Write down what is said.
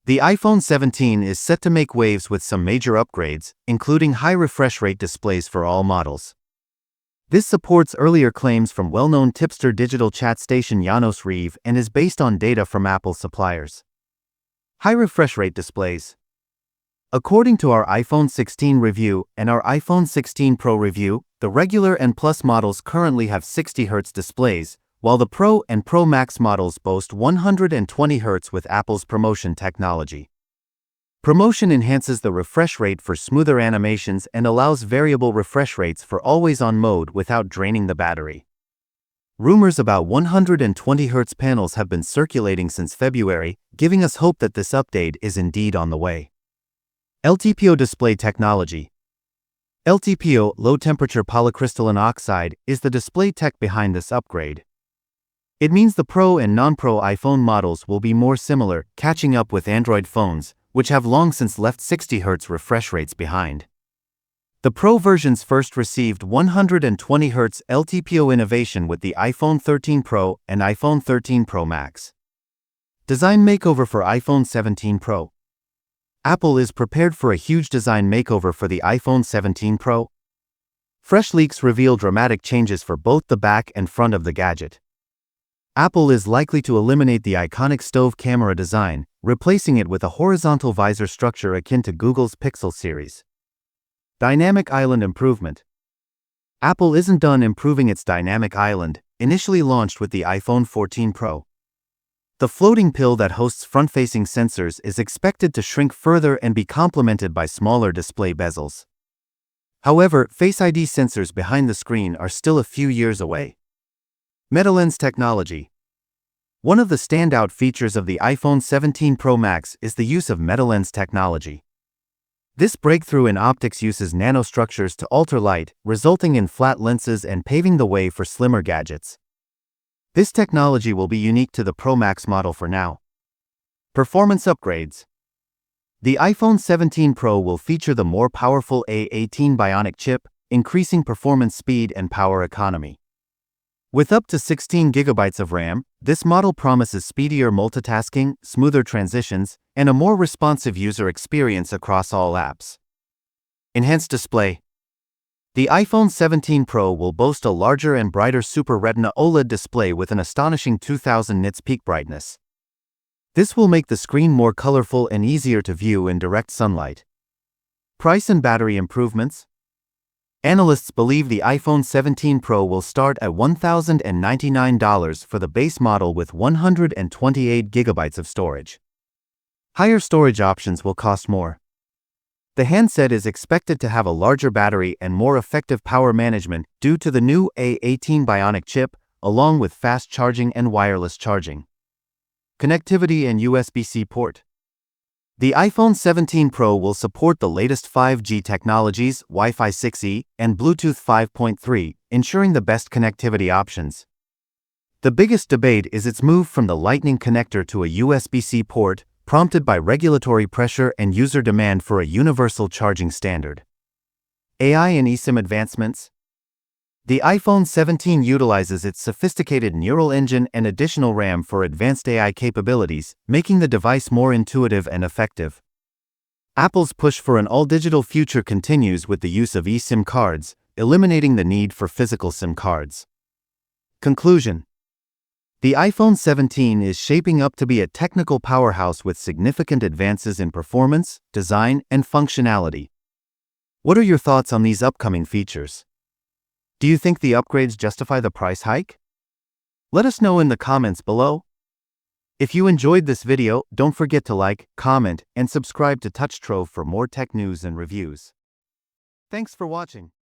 The iPhone 17 is set to make waves with some major upgrades, including high refresh rate displays for all models. This supports earlier claims from well-known tipster digital chat station Janos Reeve and is based on data from Apple suppliers. High refresh rate displays. According to our iPhone 16 review and our iPhone 16 Pro review, the regular and Plus models currently have 60 Hz displays, while the Pro and Pro Max models boast 120 Hz with Apple's Promotion technology. Promotion enhances the refresh rate for smoother animations and allows variable refresh rates for always-on mode without draining the battery. Rumors about 120 Hz panels have been circulating since February, giving us hope that this update is indeed on the way. LTPO display technology. LTPO, low-temperature polycrystalline oxide, is the display tech behind this upgrade. It means the Pro and non-Pro iPhone models will be more similar, catching up with Android phones, which have long since left 60 Hz refresh rates behind. The Pro versions first received 120 Hz LTPO innovation with the iPhone 13 Pro and iPhone 13 Pro Max. Design makeover for iPhone 17 Pro. Apple is prepared for a huge design makeover for the iPhone 17 Pro. Fresh leaks reveal dramatic changes for both the back and front of the gadget. Apple is likely to eliminate the iconic stove camera design, replacing it with a horizontal visor structure akin to Google's Pixel series. Dynamic Island improvement. Apple isn't done improving its Dynamic Island, initially launched with the iPhone 14 Pro. The floating pill that hosts front-facing sensors is expected to shrink further and be complemented by smaller display bezels. However, Face ID sensors behind the screen are still a few years away. MetaLens technology. One of the standout features of the iPhone 17 Pro Max is the use of MetaLens technology. This breakthrough in optics uses nanostructures to alter light, resulting in flat lenses and paving the way for slimmer gadgets. This technology will be unique to the Pro Max model for now. Performance upgrades. The iPhone 17 Pro will feature the more powerful A18 Bionic chip, increasing performance speed and power economy. With up to 16 GB of RAM, this model promises speedier multitasking, smoother transitions, and a more responsive user experience across all apps. Enhanced display. The iPhone 17 Pro will boast a larger and brighter Super Retina OLED display with an astonishing 2000 nits peak brightness. This will make the screen more colorful and easier to view in direct sunlight. Price and battery improvements. Analysts believe the iPhone 17 Pro will start at $1,099 for the base model with 128 GB of storage. Higher storage options will cost more. The handset is expected to have a larger battery and more effective power management due to the new A18 Bionic chip, along with fast charging and wireless charging. Connectivity and USB-C port. The iPhone 17 Pro will support the latest 5G technologies, Wi-Fi 6E, and Bluetooth 5.3, ensuring the best connectivity options. The biggest debate is its move from the Lightning connector to a USB-C port, prompted by regulatory pressure and user demand for a universal charging standard. AI and eSIM advancements. The iPhone 17 utilizes its sophisticated neural engine and additional RAM for advanced AI capabilities, making the device more intuitive and effective. Apple's push for an all-digital future continues with the use of eSIM cards, eliminating the need for physical SIM cards. Conclusion. The iPhone 17 is shaping up to be a technical powerhouse with significant advances in performance, design, and functionality. What are your thoughts on these upcoming features? Do you think the upgrades justify the price hike? Let us know in the comments below. If you enjoyed this video, don't forget to like, comment, and subscribe to Touch Trove for more tech news and reviews. Thanks for watching.